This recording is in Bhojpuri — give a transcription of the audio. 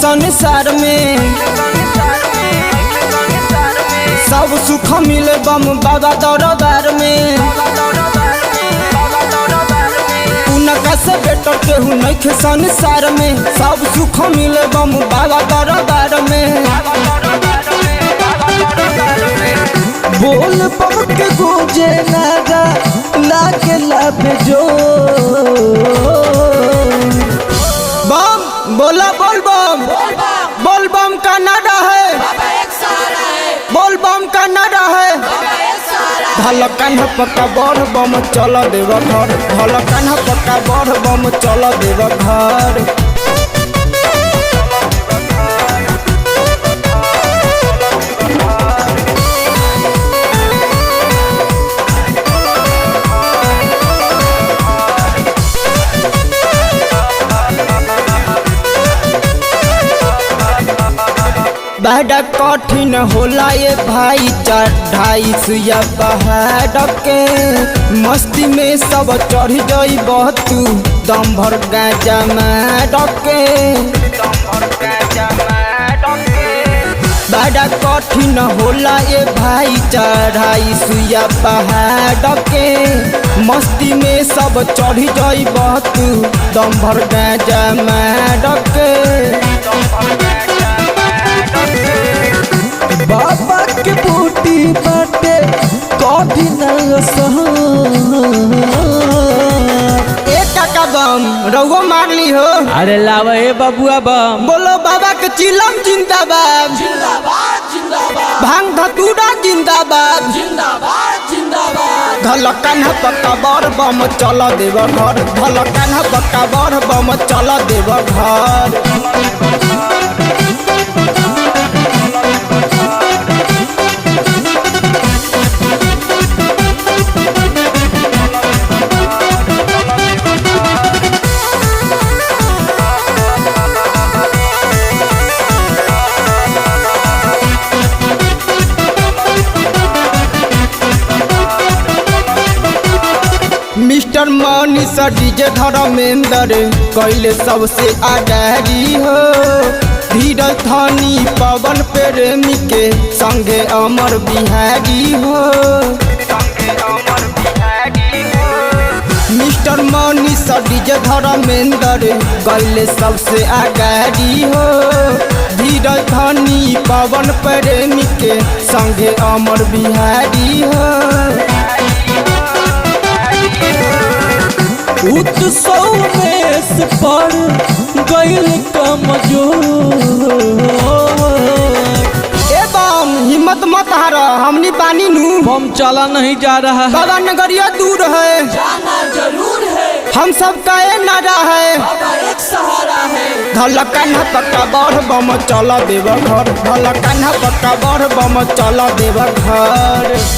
संसार में सब सुख मिले बम बाबा दरबार में। उनका से बेटर केहू नइखे संसार में, सब सुख मिले बम बाबा दरबार में। बोल बम के गूंजे नारा लागे लाभे जो बम बोला बोल बम, बोल बम का नारा है, बोल बम का नारा है। भल कान्हा पक्का बड़ बम चल देव घर, भल कान्हा पक्का बड़ बम चल देव घर। बड़ा कठिन होला ये भाई चढ़ाई सुया पहाड़ के, मस्ती में सब चढ़ जाइब तू दम भर गांजा मार के। बड़ा कठिन होला ये भाई चढ़ाई सुया पहाड़ के, मस्ती में सब चढ़ जाइब तू दम भर गांजा मार के। बाबा के बूटी बाटे कभी न सह। काका बम रउआ मार ली हो। अरे लावा ए बबुआ बम, बोलो बाबा के चिलम जिंदाबाद, जिंदाबाद जिंदाबाद, भांग धतूरा जिंदाबाद, जिंदाबाद जिंदाबाद। धल कान्हा पक्का बड़ बम चल देव घर, धल कान्हा पक्का बड़ बम चल देव घर। मिस्टर मनीष डीजे धर्मेंद्र कैले सबसे आगारी हो, धीरज धनी पवन प्रेमी के संगे अमर बिहारी हो। मिस्टर मनीष डीजे धर्मेंद्र कैले सबसे आगारी हो, धीरज धनी पवन प्रेमी के संगे अमर बिहारी हो। उत्सव में से पर गैल कमजोर। ए बम हिम्मत मत हारा, हमनी बानी नू। बम चला नहीं जा रहा है, बाबा नगरिया दूर है, जाना जरूर है, हम सब का ये नारा है। बाबा एक सहारा है। धल कान्हा पक्का बड़ बम चल देव घर, धल कान्हा पक्का बड़ बम चल देव घर।